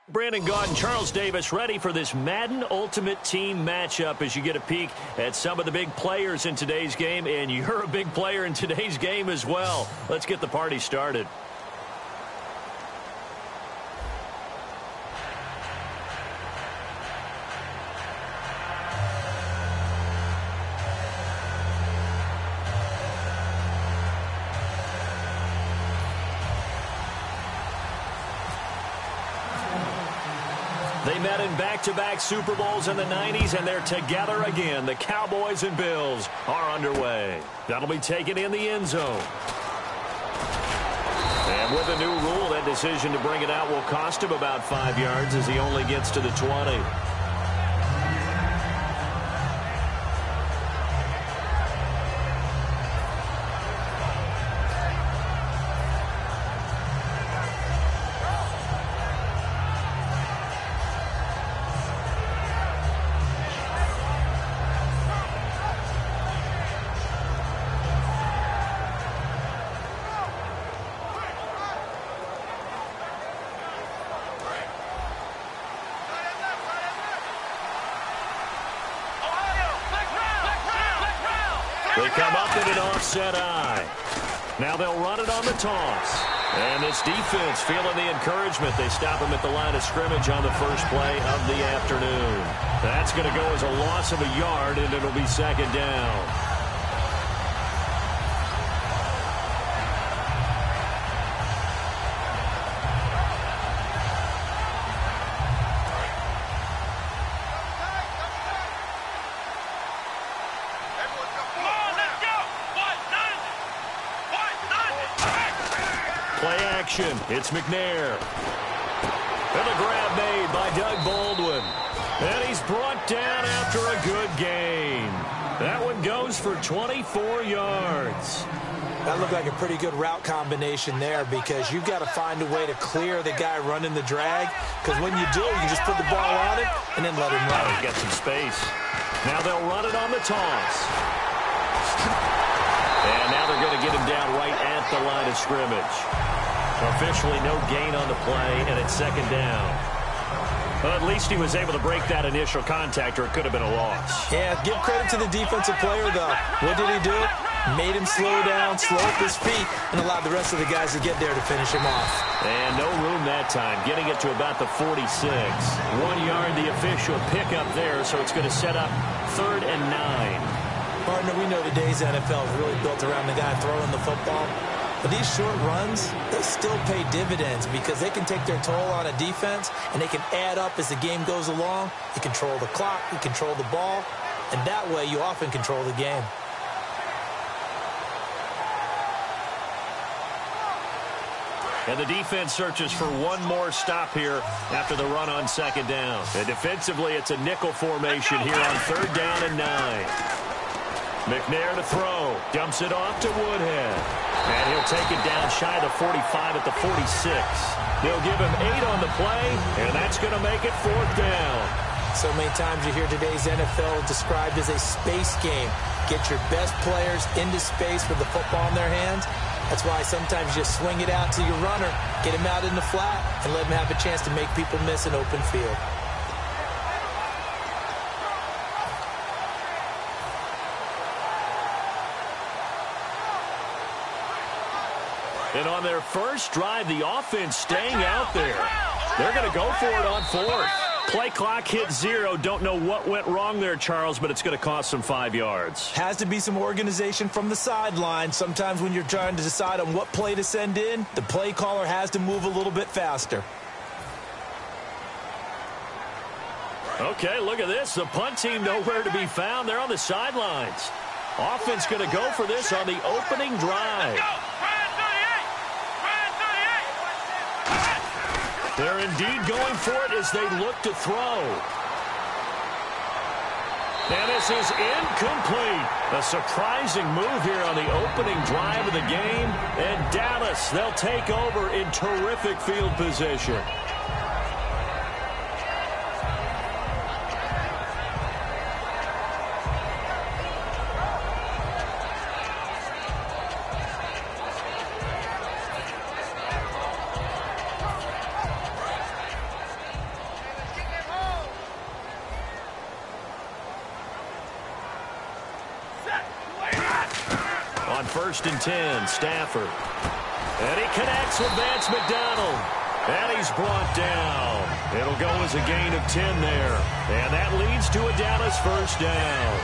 Brandon Gaudin, Charles Davis ready for this Madden Ultimate Team matchup as you get a peek at some of the big players in today's game, and you're a big player in today's game as well. Let's get the party started. They met in back-to-back Super Bowls in the 90s, and they're together again. The Cowboys and Bills are underway. That'll be taken in the end zone. And with a new rule, that decision to bring it out will cost him about 5 yards as he only gets to the 20. They come up in an offset eye. Now they'll run it on the toss. And this defense feeling the encouragement. They stop him at the line of scrimmage on the first play of the afternoon. That's going to go as a loss of a yard, and it'll be second down. Play action. It's McNair. And the grab made by Doug Baldwin. And he's brought down after a good gain. That one goes for 24 yards. That looked like a pretty good route combination there because you've got to find a way to clear the guy running the drag, because when you do, you just put the ball on it and then let him run. He's got some space. Now they'll run it on the toss. And now they're going to get him down right at the line of scrimmage. Officially no gain on the play, and it's second down. Well, at least he was able to break that initial contact, or it could have been a loss. Yeah, give credit to the defensive player, though. What did he do? Made him slow down, slow up his feet, and allowed the rest of the guys to get there to finish him off. And no room that time, getting it to about the 46. 1 yard, the official pickup there, so it's going to set up 3rd and 9. Partner, we know today's NFL is really built around the guy throwing the football. But these short runs, they still pay dividends because they can take their toll on a defense, and they can add up as the game goes along. You control the clock, you control the ball, and that way you often control the game. And the defense searches for one more stop here after the run on second down. And defensively, it's a nickel formation here on 3rd down and 9. McNair to throw. Dumps it off to Woodhead. And he'll take it down shy of the 45 at the 46. They'll give him 8 on the play, and that's going to make it 4th down. So many times you hear today's NFL described as a space game. Get your best players into space with the football in their hands. That's why sometimes you just swing it out to your runner, get him out in the flat, and let him have a chance to make people miss an open field. And on their first drive, the offense staying out there. They're going to go for it on 4th. Play clock hit 0. Don't know what went wrong there, Charles, but it's going to cost them 5 yards. Has to be some organization from the sideline. Sometimes when you're trying to decide on what play to send in, the play caller has to move a little bit faster. Okay, look at this. The punt team nowhere to be found. They're on the sidelines. Offense going to go for this on the opening drive. They're indeed going for it as they look to throw. And this is incomplete. A surprising move here on the opening drive of the game. And Dallas, they'll take over in terrific field position. first and 10. Stafford. And he connects with Vance McDonald. And he's brought down. It'll go as a gain of 10 there. And that leads to a Dallas first down.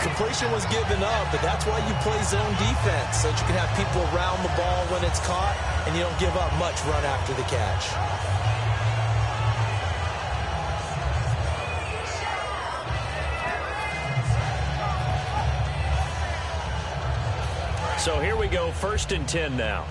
Completion was given up, but that's why you play zone defense, so that you can have people around the ball when it's caught, and you don't give up much run after the catch. So here we go, first and 10 now.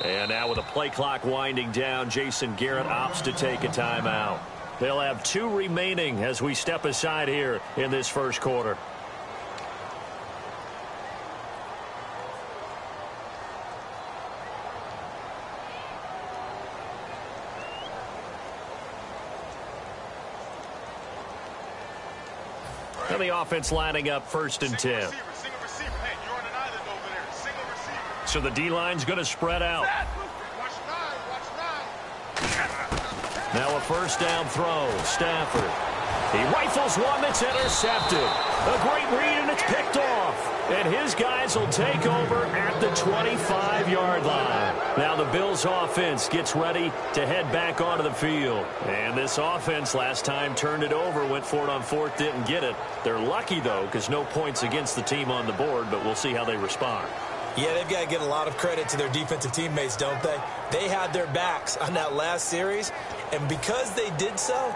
And now with the play clock winding down, Jason Garrett opts to take a timeout. They'll have 2 remaining as we step aside here in this first quarter. And the offense lining up first and 10. So the D-line's going to spread out. Now a first down throw. Stafford. He rifles one that's intercepted. A great read, and it's picked off. And his guys will take over at the 25-yard line. Now the Bills offense gets ready to head back onto the field. And this offense last time turned it over, went for it on fourth, didn't get it. They're lucky, though, because no points against the team on the board, but we'll see how they respond. Yeah, they've got to get a lot of credit to their defensive teammates, don't they? They had their backs on that last series, and because they did so,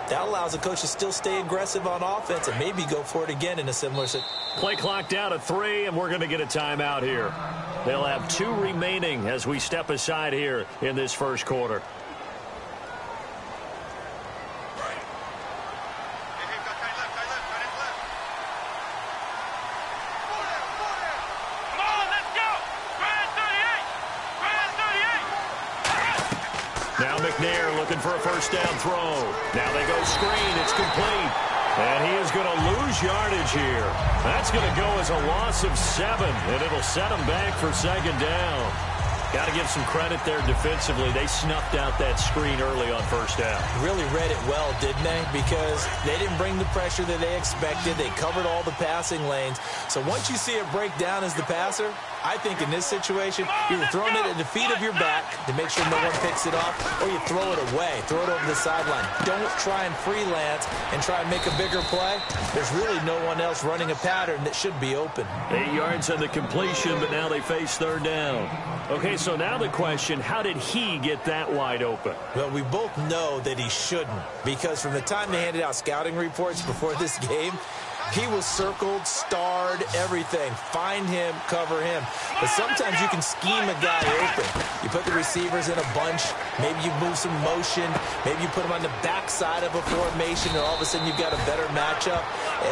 that allows the coach to still stay aggressive on offense and maybe go for it again in a similar situation. Play clock down to 3, and we're going to get a timeout here. They'll have 2 remaining as we step aside here in this first quarter. McNair looking for a first down throw. Now they go screen. It's complete. And he is going to lose yardage here. That's going to go as a loss of 7, and it'll set him back for second down. Got to give some credit there defensively. They snuffed out that screen early on first down. Really read it well, didn't they? Because they didn't bring the pressure that they expected. They covered all the passing lanes. So once you see it break down as the passer, I think in this situation, you're throwing it at the feet of your back to make sure no one picks it off, or you throw it away, throw it over the sideline. Don't try and freelance and try and make a bigger play. There's really no one else running a pattern that should be open. 8 yards on the completion, but now they face third down. Okay, so now the question, how did he get that wide open? Well, we both know that he shouldn't, because from the time they handed out scouting reports before this game, he was circled, starred, everything. Find him, cover him. But sometimes you can scheme a guy open. You put the receivers in a bunch. Maybe you move some motion. Maybe you put them on the backside of a formation, and all of a sudden you've got a better matchup.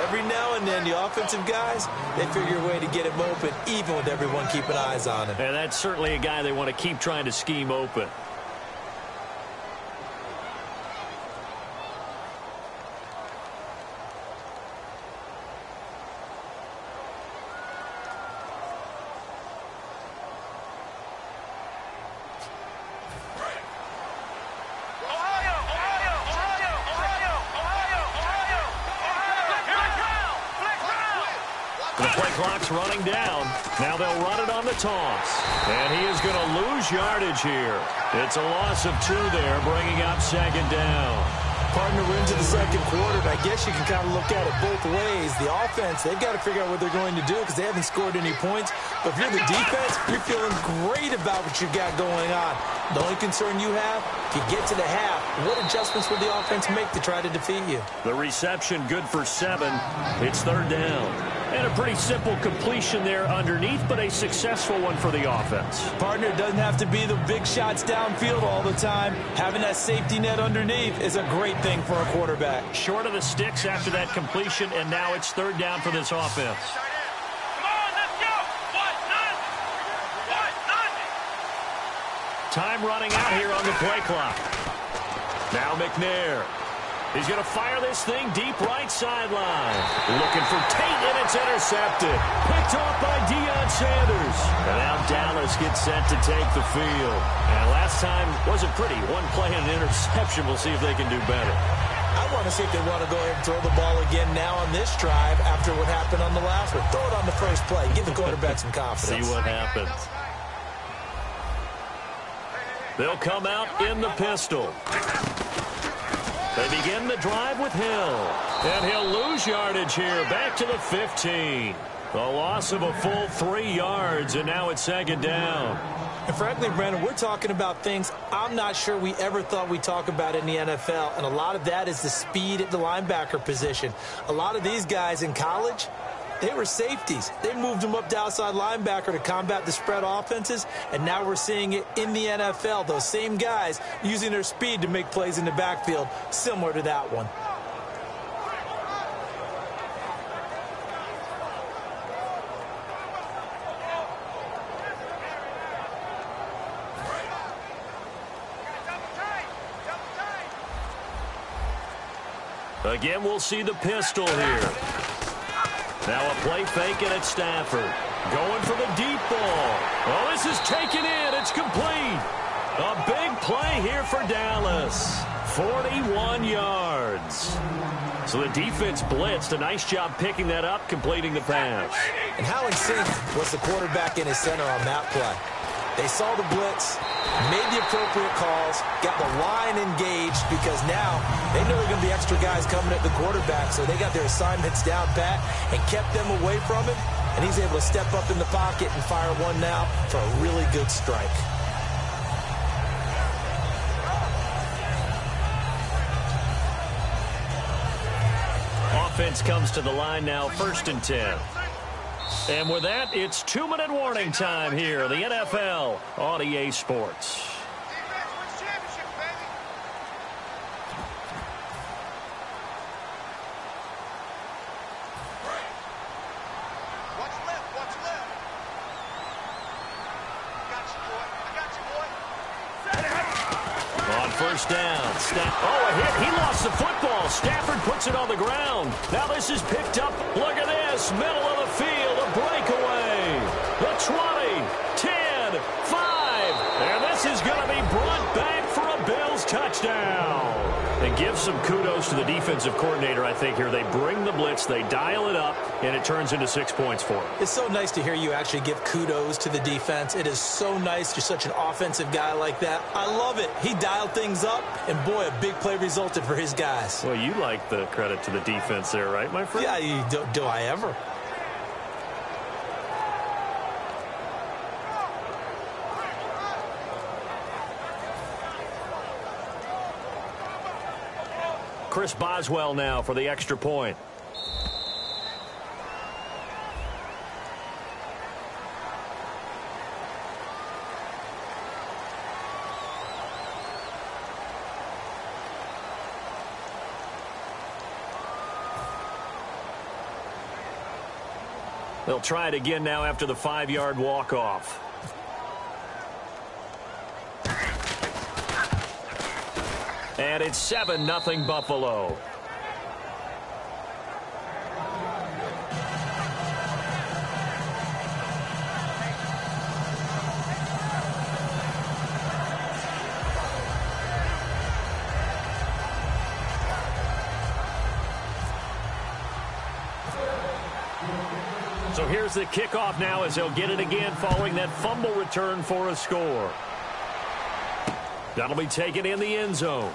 Every now and then, the offensive guys, they figure a way to get him open, even with everyone keeping eyes on him. And that's certainly a guy they want to keep trying to scheme open. Clock's running down. Now they'll run it on the toss. And he is going to lose yardage here. It's a loss of 2 there, bringing up second down. Partner, we're into the second quarter, and I guess you can kind of look at it both ways. The offense, they've got to figure out what they're going to do because they haven't scored any points. But if you're the defense, you're feeling great about what you got going on. The only concern you have, if you get to the half, what adjustments will the offense make to try to defeat you? The reception good for 7. It's third down. And a pretty simple completion there underneath, but a successful one for the offense. Partner, it doesn't have to be the big shots downfield all the time. Having that safety net underneath is a great thing for a quarterback. Short of the sticks after that completion, and now it's third down for this offense. Time running out here on the play clock. Now McNair. He's going to fire this thing deep right sideline. Looking for Tate, and it's intercepted. Picked off by Deion Sanders. And now Dallas gets set to take the field. And last time wasn't pretty. One play and an interception. We'll see if they can do better. I want to see if they want to go ahead and throw the ball again now on this drive after what happened on the last one. Throw it on the first play. Give the quarterback some confidence. See what happens. They'll come out in the pistol. They begin the drive with Hill. And he'll lose yardage here. Back to the 15. A loss of a full 3 yards, and now it's second down. And frankly, Brandon, we're talking about things I'm not sure we ever thought we'd talk about in the NFL, and a lot of that is the speed at the linebacker position. A lot of these guys in college, they were safeties. They moved them up to outside linebacker to combat the spread offenses, and now we're seeing it in the NFL. Those same guys using their speed to make plays in the backfield, similar to that one. Again, we'll see the pistol here. Now a play fake, and it's Stafford. Going for the deep ball. Oh, this is taken in. It's complete. A big play here for Dallas. 41 yards. So the defense blitzed. A nice job picking that up, completing the pass. And how in sync was the quarterback in his center on that play? They saw the blitz, made the appropriate calls, got the line engaged, because now they know there are going to be extra guys coming at the quarterback, so they got their assignments down pat and kept them away from him, and he's able to step up in the pocket and fire one now for a really good strike. Offense comes to the line now, 1st and 10. And with that, it's 2-minute warning time here, the NFL on EA Sports. On first down, a hit. He lost the football. Stafford puts it on the ground. Now this is picked up. Look at this. Middle of the field. A breakaway. The 20, 10, 5. And this is going to be brought back for a Bills touchdown. And give some kudos to the defensive coordinator, I think, here. They bring the blitz, they dial it up, and it turns into 6 points for them. It's so nice to hear you actually give kudos to the defense. It is so nice. You're such an offensive guy like that. I love it. He dialed things up, and boy, a big play resulted for his guys. Well, you like the credit to the defense there, right, my friend? Yeah, do I ever? Chris Boswell now for the extra point. They'll try it again now after the 5-yard walk-off. And it's 7-0 Buffalo. So here's the kickoff now as they'll get it again following that fumble return for a score. That'll be taken in the end zone.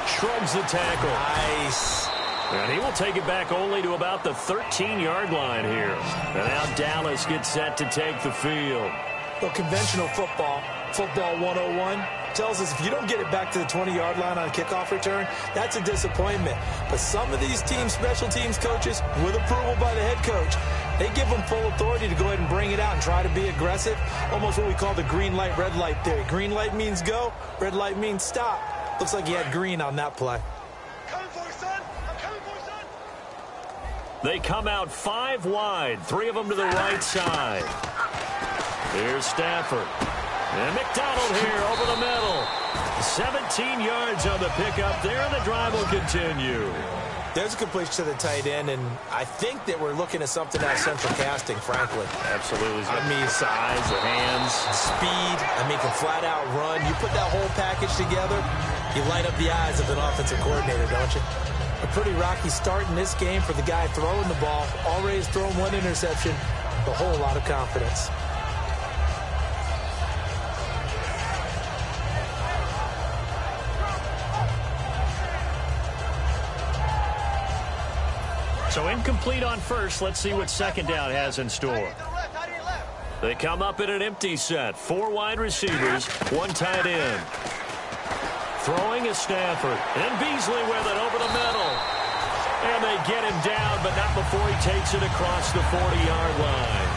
Shrugs the tackle. Nice. And he will take it back only to about the 13-yard line here. And now Dallas gets set to take the field. Well, conventional football 101, tells us if you don't get it back to the 20-yard line on a kickoff return, that's a disappointment. But some of these teams, special teams coaches, with approval by the head coach, they give them full authority to go ahead and bring it out and try to be aggressive. Almost what we call the green light, red light theory. Green light means go, red light means stop. Looks like he had green on that play. Coming for you, son. I'm coming for you, son. They come out 5 wide, 3 of them to the right side. Here's Stafford. And McDonald here over the middle. 17 yards on the pickup there, and the drive will continue. There's a completion to the tight end, and I think that we're looking at something out of central casting, frankly. Absolutely. I mean, size, the hands. Speed. I mean, can flat out run. You put that whole package together, You light up the eyes of an offensive coordinator, don't you? A pretty rocky start in this game for the guy throwing the ball. Already has thrown one interception. A whole lot of confidence. So incomplete on first. Let's see what second down has in store. They come up in an empty set. 4 wide receivers, 1 tight end. Throwing is Stafford. And Beasley with it over the middle. And they get him down, but not before he takes it across the 40-yard line.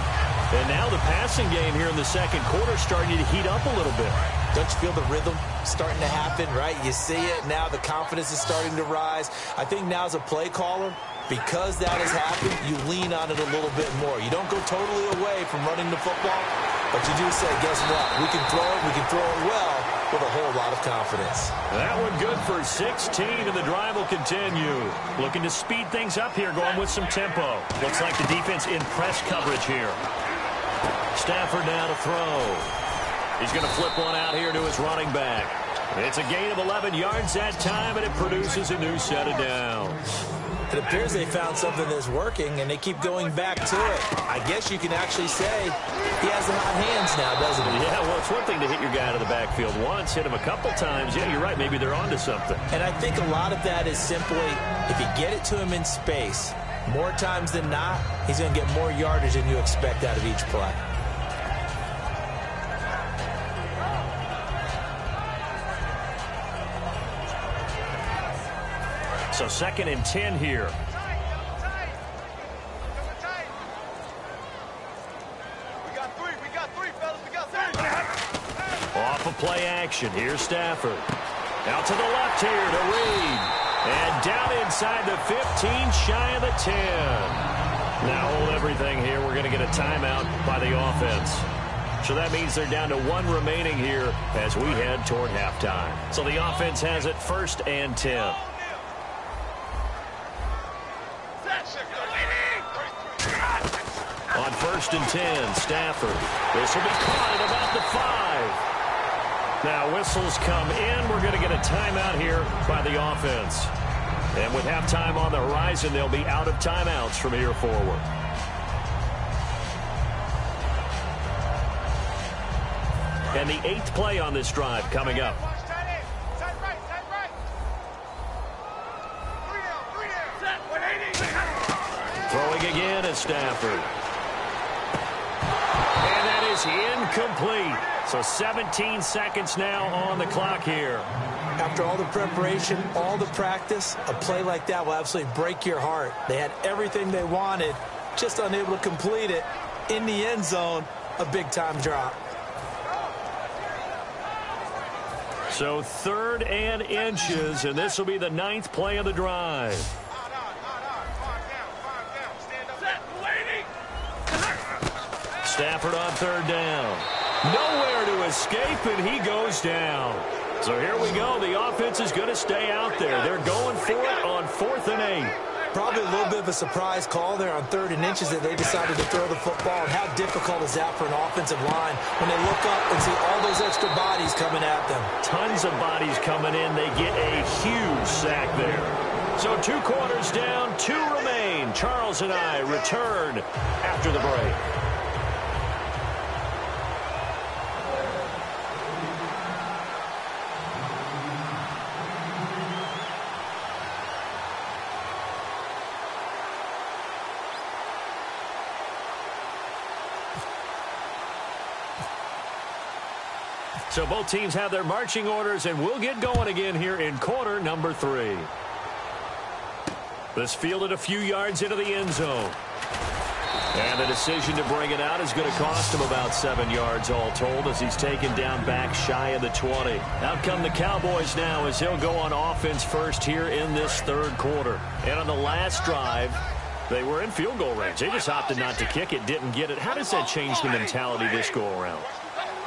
And now the passing game here in the second quarter starting to heat up a little bit. Don't you feel the rhythm starting to happen, right? You see it. Now the confidence is starting to rise. I think now as a play caller, because that has happened, you lean on it a little bit more. You don't go totally away from running the football, but you do say, guess what? We can throw it. We can throw it well with a whole lot of confidence. That one good for 16, and the drive will continue. Looking to speed things up here, going with some tempo. Looks like the defense in press coverage here. Stafford now to throw. He's going to flip one out here to his running back. It's a gain of 11 yards that time, and it produces a new set of downs. It appears they found something that's working, and they keep going back to it. I guess you can actually say he has the hot hands now, doesn't he? Yeah, well, it's one thing to hit your guy out of the backfield once, hit him a couple times. Yeah, you're right. Maybe they're onto something. And I think a lot of that is simply if you get it to him in space, more times than not, he's going to get more yardage than you expect out of each play. So 2nd and 10 here. We got three, fellas. We got three. Off of play action. Here's Stafford. Out to the left here to Reed. And down inside the 15, shy of the 10. Now hold everything here. We're going to get a timeout by the offense. So that means they're down to 1 remaining here as we head toward halftime. So the offense has it 1st and 10. On 1st and 10, Stafford. This will be caught at about the 5. Now whistles come in. We're going to get a timeout here by the offense. And with halftime on the horizon, they'll be out of timeouts from here forward. And the 8th play on this drive coming up. Throwing again is Stafford. And that is incomplete. So 17 seconds now on the clock here. After all the preparation, all the practice, a play like that will absolutely break your heart. They had everything they wanted, just unable to complete it. In the end zone, a big-time drop. So 3rd and inches, and this will be the 9th play of the drive. Stafford on 3rd down. Nowhere to escape, and he goes down. So here we go. The offense is going to stay out there. They're going for it on 4th and 8. Probably a little bit of a surprise call there on 3rd and inches that they decided to throw the football. And how difficult is that for an offensive line when they look up and see all those extra bodies coming at them? Tons of bodies coming in. They get a huge sack there. So 2 quarters down, 2 remain. Charles and I return after the break. So both teams have their marching orders, and we'll get going again here in quarter number 3. This fielded a few yards into the end zone. And the decision to bring it out is going to cost him about 7 yards all told as he's taken down back shy of the 20. Out come the Cowboys now as they'll go on offense first here in this 3rd quarter. And on the last drive, they were in field goal range. They just opted not to kick it, didn't get it. How does that change the mentality this go around?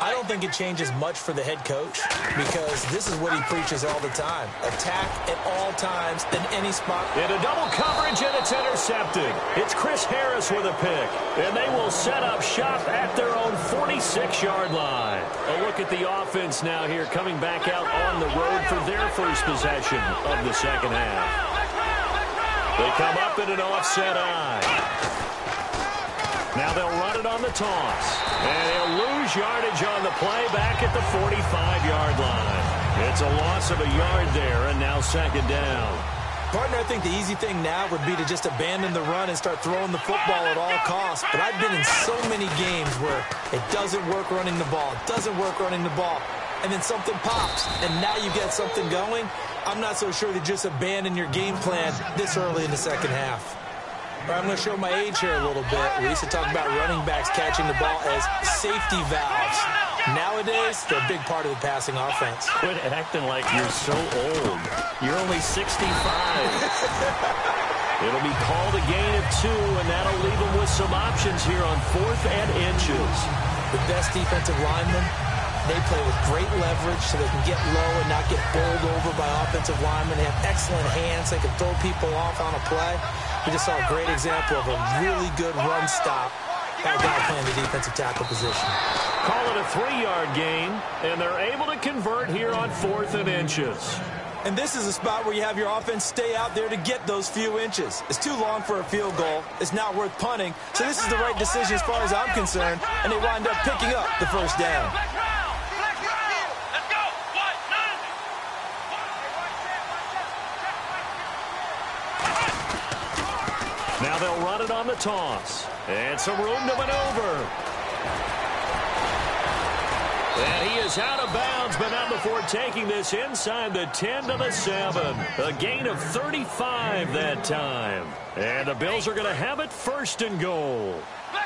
I don't think it changes much for the head coach because this is what he preaches all the time. Attack at all times in any spot. In a double coverage, and it's intercepted. It's Chris Harris with a pick, and they will set up shop at their own 46-yard line. A look at the offense now here, coming back out on the road for their first possession of the second half. They come up in an offset eye. Now they'll run it on the toss. And he'll lose yardage on the play back at the 45-yard line. It's a loss of a yard there, and now second down. Partner, I think the easy thing now would be to just abandon the run and start throwing the football at all costs. But I've been in so many games where it doesn't work running the ball. It doesn't work running the ball. And then something pops, and now you get something going. I'm not so sure to just abandon your game plan this early in the second half. I'm going to show my age here a little bit. We used to talk about running backs catching the ball as safety valves. Nowadays, they're a big part of the passing offense. Quit acting like you're so old. You're only 65. It'll be called a gain of 2, and that'll leave them with some options here on 4th and inches. The best defensive linemen, they play with great leverage so they can get low and not get bowled over by offensive linemen. They have excellent hands. They can throw people off on a play. We just saw a great example of a really good run stop by a guy playing the defensive tackle position. Call it a 3-yard gain, and they're able to convert here on 4th and inches. And this is a spot where you have your offense stay out there to get those few inches. It's too long for a field goal. It's not worth punting. So this is the right decision as far as I'm concerned, and they wind up picking up the first down. Now they'll run it on the toss. And some room to maneuver. And he is out of bounds, but not before taking this inside the 10 to the 7. A gain of 35 that time. And the Bills are going to have it 1st and goal.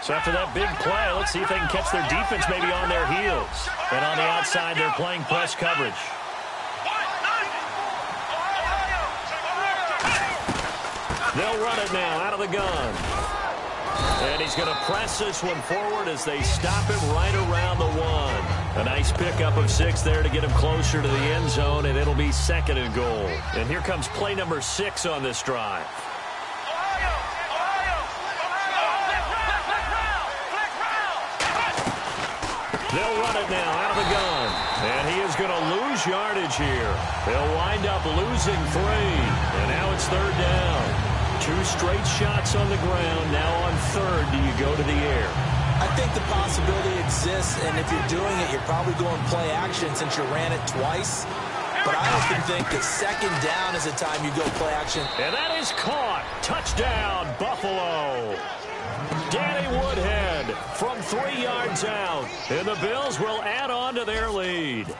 So after that big play, let's see if they can catch their defense maybe on their heels. And on the outside, they're playing press coverage. They'll run it now out of the gun. And he's going to press this one forward as they stop him right around the 1. A nice pickup of 6 there to get him closer to the end zone, and it'll be 2nd and goal. And here comes play number 6 on this drive. They'll run it now out of the gun. And he is going to lose yardage here. They'll wind up losing 3. And now it's 3rd down. 2 straight shots on the ground. Now on 3rd, do you go to the air? I think the possibility exists, and if you're doing it, you're probably going play action since you ran it twice. But I often think that 2nd down is the time you go play action. And that is caught. Touchdown, Buffalo. Danny Woodhead from 3 yards out. And the Bills will add on to their lead.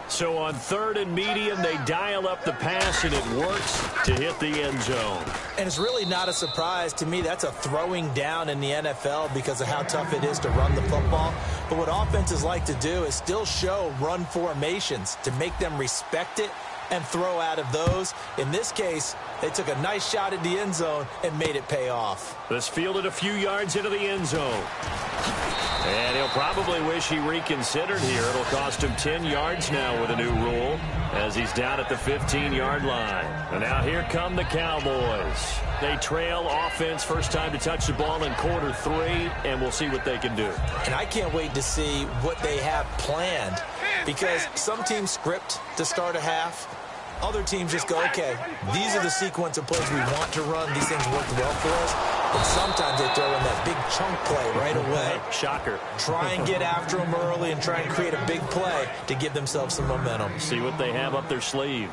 So on 3rd and medium, they dial up the pass, and it works to hit the end zone. And it's really not a surprise. To me, that's a throwing down in the NFL because of how tough it is to run the football. But what offenses like to do is still show run formations to make them respect it and throw out of those. In this case, they took a nice shot at the end zone and made it pay off. This fielded a few yards into the end zone. And he'll probably wish he reconsidered here. It'll cost him 10 yards now with a new rule as he's down at the 15-yard line. And now here come the Cowboys. They trail offense, first time to touch the ball in quarter 3, and we'll see what they can do. And I can't wait to see what they have planned because some teams script to start a half. Other teams just go, okay, these are the sequence of plays we want to run. These things work well for us. But sometimes they throw in that big chunk play right away. Shocker. Try and get after them early and try and create a big play to give themselves some momentum. See what they have up their sleeve.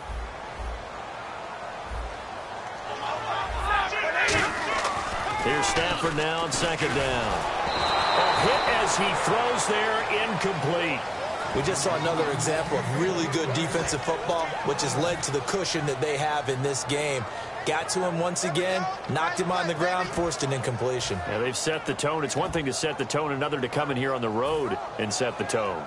Here's Stafford now on 2nd down. A hit as he throws there, incomplete. We just saw another example of really good defensive football, which has led to the cushion that they have in this game. Got to him once again, knocked him on the ground, forced an incompletion. Yeah, they've set the tone. It's one thing to set the tone, another to come in here on the road and set the tone.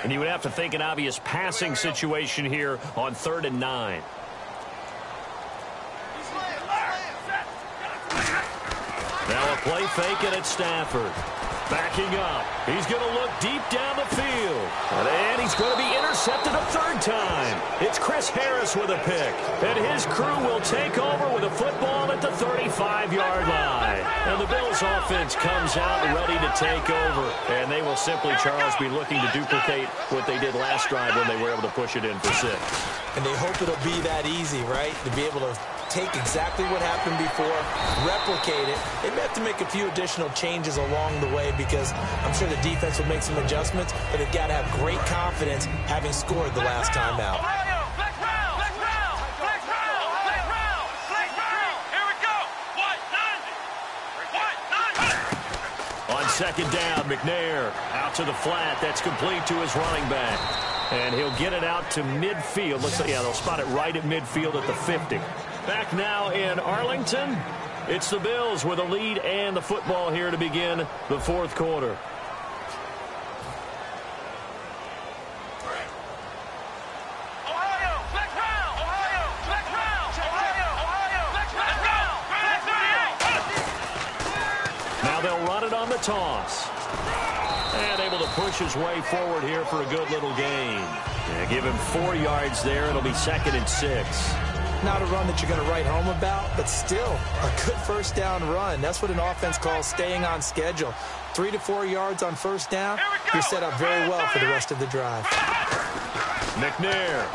And you would have to think an obvious passing situation here on 3rd and 9. play fake it at Stafford. Backing up. He's going to look deep down the field. And he's going to be intercepted a third time. It's Chris Harris with a pick. And his crew will take over with a football at the 35-yard line. And the Bills offense comes out ready to take over. And they will simply, Charles, be looking to duplicate what they did last drive when they were able to push it in for 6. And they hope it'll be that easy, right? To be able to take exactly what happened before, replicate it. They may have to make a few additional changes along the way because I'm sure the defense will make some adjustments, but they've got to have great confidence having scored the last time out. On second down, McNair out to the flat. That's complete to his running back. And he'll get it out to midfield. Looks like, yeah, they'll spot it right at midfield at the 50. Back now in Arlington. It's the Bills with a lead and the football here to begin the fourth quarter. Now they'll run it on the toss. And able to push his way forward here for a good little gain. Yeah, give him 4 yards there. It'll be 2nd and 6. Not a run that you're going to write home about, but still a good first down run. That's what an offense calls staying on schedule. 3 to 4 yards on first down. You're set up very well for the rest of the drive. McNair.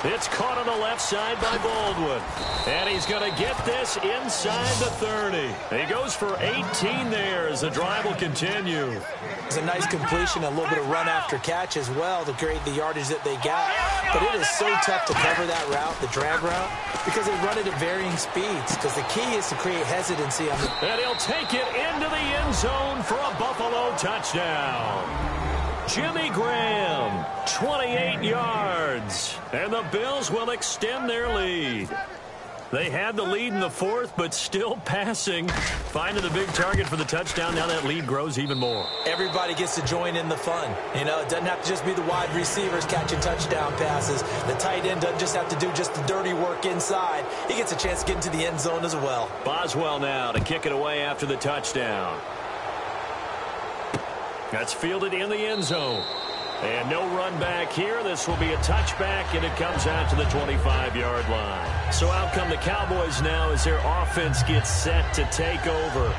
It's caught on the left side by Baldwin. And he's going to get this inside the 30. He goes for 18 there as the drive will continue. It's a nice completion, a little bit of run after catch as well to create the yardage that they got. But it is so tough to cover that route, the drag route, because they run it at varying speeds. Because the key is to create hesitancy on the... And he'll take it into the end zone for a Buffalo touchdown. Jimmy Graham, 28 yards. And the Bills will extend their lead. They had the lead in the fourth, but still passing. Finding the big target for the touchdown. Now that lead grows even more. Everybody gets to join in the fun. You know, it doesn't have to just be the wide receivers catching touchdown passes. The tight end doesn't just have to do just the dirty work inside. He gets a chance to get into the end zone as well. Boswell now to kick it away after the touchdown. That's fielded in the end zone. And no run back here. This will be a touchback, and it comes out to the 25-yard line. So out come the Cowboys now as their offense gets set to take over.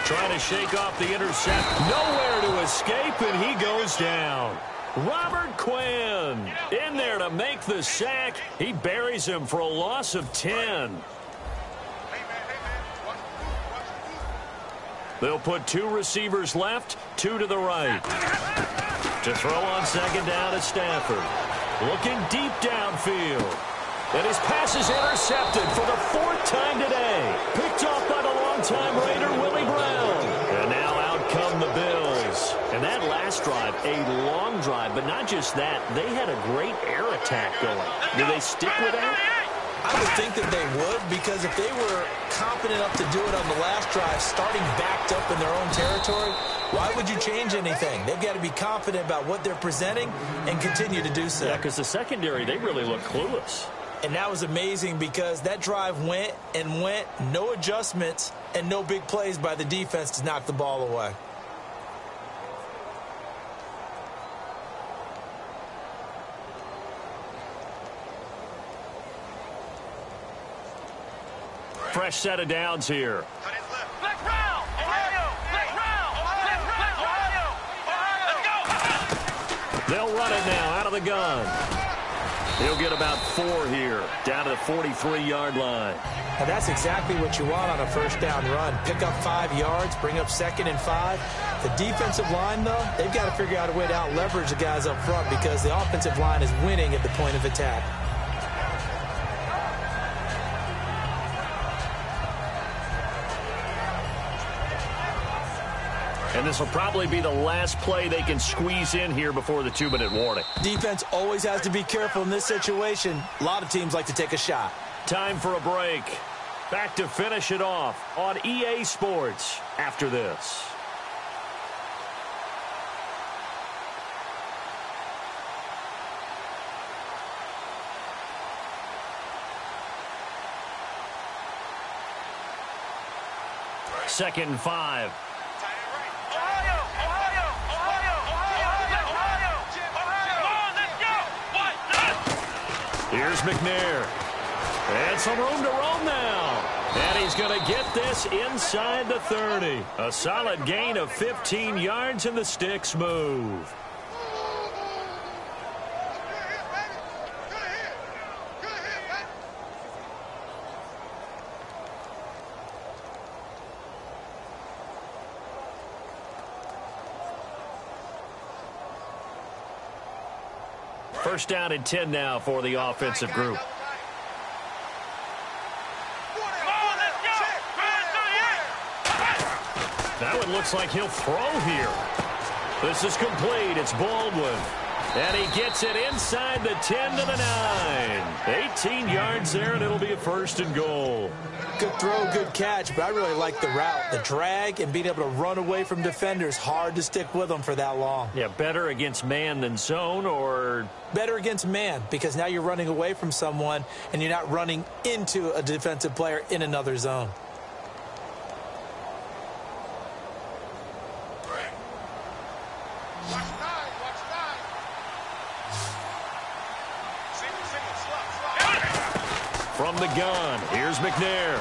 Trying to shake off the intercept. Nowhere to escape, and he goes down. Robert Quinn in there to make the sack. He buries him for a loss of 10. They'll put 2 receivers left, 2 to the right. To throw on second down at Stafford. Looking deep downfield. And his pass is intercepted for the 4th time today. Picked off by the longtime Raider, Willie Brown. And now out come the Bills. And that last drive, a long drive, but not just that. They had a great air attack going. Do they stick with that? I would think that they would, because if they were confident enough to do it on the last drive, starting backed up in their own territory, why would you change anything? They've got to be confident about what they're presenting and continue to do so. Yeah, because the secondary, they really look clueless. And that was amazing because that drive went and went, no adjustments, and no big plays by the defense to knock the ball away. Fresh set of downs here. They'll run it now out of the gun. He'll get about 4 here, down to the 43-yard line. And that's exactly what you want on a first down run. Pick up 5 yards, bring up 2nd and 5. The defensive line, though, they've got to figure out a way to out-leverage the guys up front because the offensive line is winning at the point of attack. And this will probably be the last play they can squeeze in here before the 2-minute warning. Defense always has to be careful in this situation. A lot of teams like to take a shot. Time for a break. Back to finish it off on EA Sports after this. 2nd and 5. Here's McNair. And some room to roam now. And he's going to get this inside the 30. A solid gain of 15 yards, and the sticks move. First down and 10 now for the offensive group. Now it looks like he'll throw here. This is complete. It's Baldwin. And he gets it inside the 10 to the 9. 18 yards there, and it'll be a 1st and goal. Good throw, good catch, but I really like the route. The drag and being able to run away from defenders, hard to stick with them for that long. Yeah, better against man than zone, or? Better against man, because now you're running away from someone and you're not running into a defensive player in another zone. From the gun, here's McNair.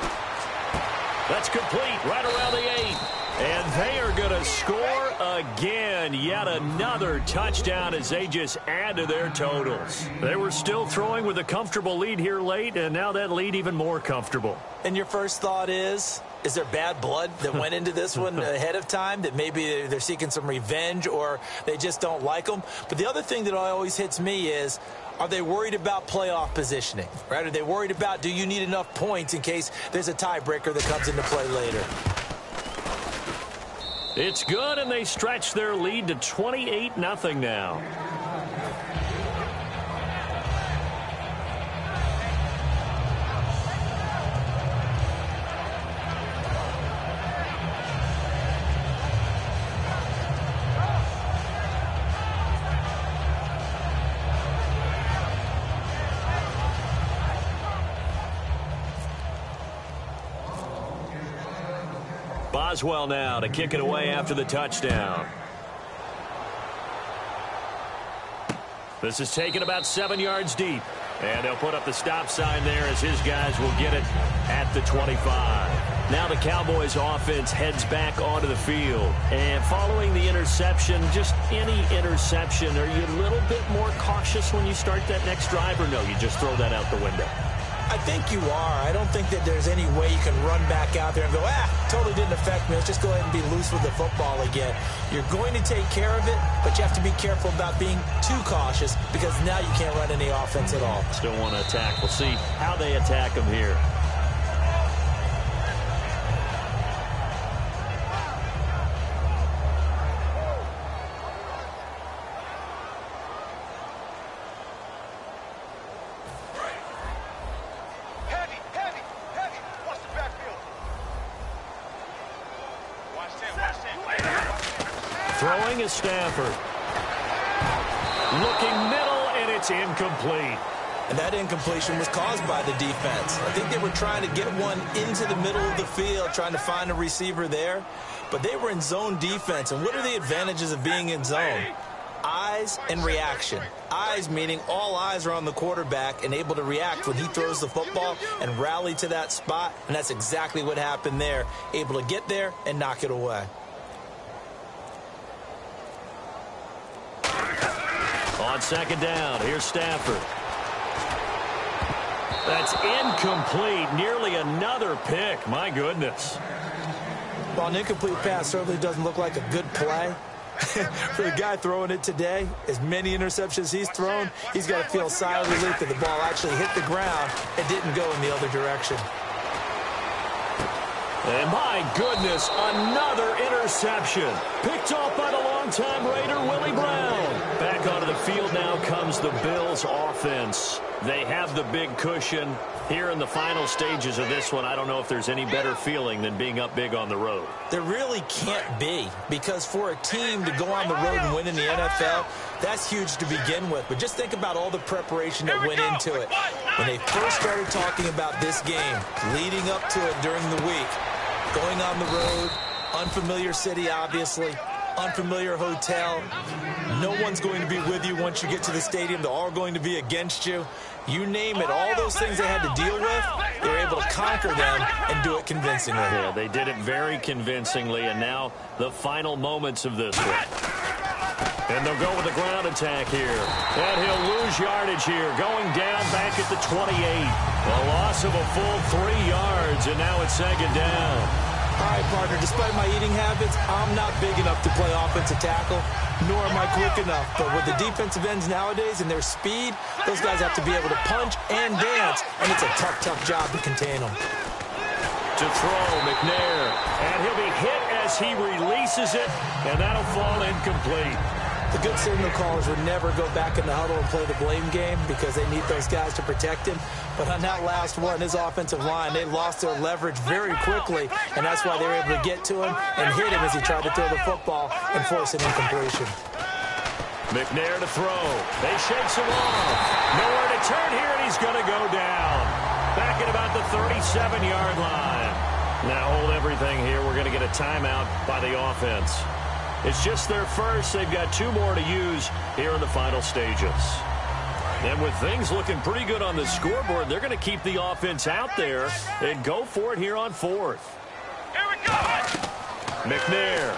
That's complete, right around the 8. And they are going to score again. Yet another touchdown as they just add to their totals. They were still throwing with a comfortable lead here late, and now that lead even more comfortable. And your first thought is there bad blood that went into this one ahead of time, that maybe they're seeking some revenge or they just don't like them? But the other thing that always hits me is, are they worried about playoff positioning, right? Are they worried about, do you need enough points in case there's a tiebreaker that comes into play later? It's good, and they stretch their lead to 28-0 now. Boswell now to kick it away after the touchdown. This is taken about 7 yards deep. And they'll put up the stop sign there as his guys will get it at the 25. Now the Cowboys offense heads back onto the field. And following the interception, just any interception, are you a little bit more cautious when you start that next drive, or no, you just throw that out the window? I think you are. I don't think that there's any way you can run back out there and go, totally didn't affect me. Let's just go ahead and be loose with the football again. You're going to take care of it, but you have to be careful about being too cautious, because now you can't run any offense at all. Still want to attack. We'll see how they attack them here. Throwing is Stafford. Looking middle, and it's incomplete. And that incompletion was caused by the defense. I think they were trying to get one into the middle of the field, trying to find a receiver there. But they were in zone defense. And what are the advantages of being in zone? Eyes and reaction. Eyes meaning all eyes are on the quarterback and able to react when he throws the football and rally to that spot. And that's exactly what happened there. Able to get there and knock it away. On second down, here's Stafford. That's incomplete. Nearly another pick. My goodness. Well, an incomplete pass certainly doesn't look like a good play. For the guy throwing it today, as many interceptions he's thrown, he's got to feel sigh of relief that the ball actually hit the ground and didn't go in the other direction. And my goodness, another interception. Picked off by the longtime Raider, Willie Brown. Back onto the field now comes the Bills offense. They have the big cushion. Here in the final stages of this one, I don't know if there's any better feeling than being up big on the road. There really can't be, because for a team to go on the road and win in the NFL, that's huge to begin with. But just think about all the preparation that went into it. When they first started talking about this game, leading up to it during the week, Going on the road, unfamiliar city, obviously, unfamiliar hotel. No one's going to be with you once you get to the stadium. They're all going to be against you. You name it, all those things they had to deal with, they were able to conquer them and do it convincingly. Yeah, they did it very convincingly, and now the final moments of this one. And they'll go with the ground attack here. And he'll lose yardage here, going down back at the 28. A loss of a full 3 yards, and now it's second down. All right, partner, despite my eating habits, I'm not big enough to play offensive tackle, nor am I quick enough. But with the defensive ends nowadays and their speed, those guys have to be able to punch and dance, and it's a tough, tough job to contain them. To throw, McNair, and he'll be hit as he releases it, and that'll fall incomplete. The good signal callers would never go back in the huddle and play the blame game because they need those guys to protect him. But on that last one, his offensive line, they lost their leverage very quickly, and that's why they were able to get to him and hit him as he tried to throw the football and force an incompletion. McNair to throw. They shakes him off. Nowhere to turn here, and he's going to go down. Back at about the 37-yard line. Now hold everything here. We're going to get a timeout by the offense. It's just their first. They've got 2 more to use here in the final stages. And with things looking pretty good on the scoreboard, they're going to keep the offense out there and go for it here on 4th. Here we go! McNair.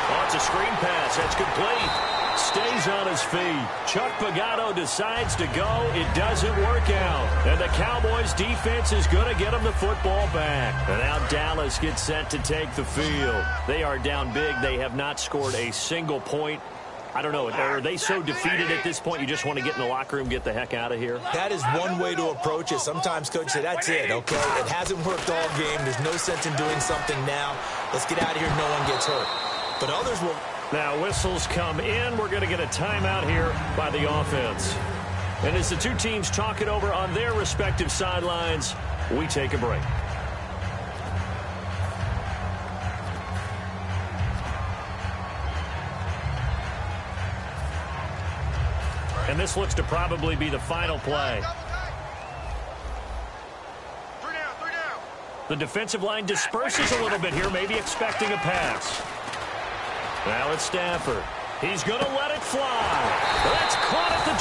Oh, it's a screen pass. That's complete. Stays on his feet. Chuck Pagano decides to go. It doesn't work out. And the Cowboys defense is going to get him the football back. And now Dallas gets set to take the field. They are down big. They have not scored a single point. I don't know. Are they so defeated at this point you just want to get in the locker room, get the heck out of here? That is one way to approach it. Sometimes coaches say, that's it, okay? It hasn't worked all game. There's no sense in doing something now. Let's get out of here. No one gets hurt. But others will. Now whistles come in. We're going to get a timeout here by the offense. And as the 2 teams talk it over on their respective sidelines, we take a break. And this looks to probably be the final play. 3 down, 3 down. The defensive line disperses a little bit here, maybe expecting a pass. Now it's Stafford. He's going to let it fly. That's caught at the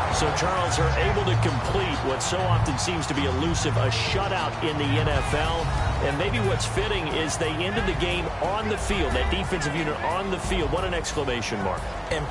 25. So, Charles, are able to complete what so often seems to be elusive, a shutout in the NFL. And maybe what's fitting is they ended the game on the field, that defensive unit on the field. What an exclamation mark. And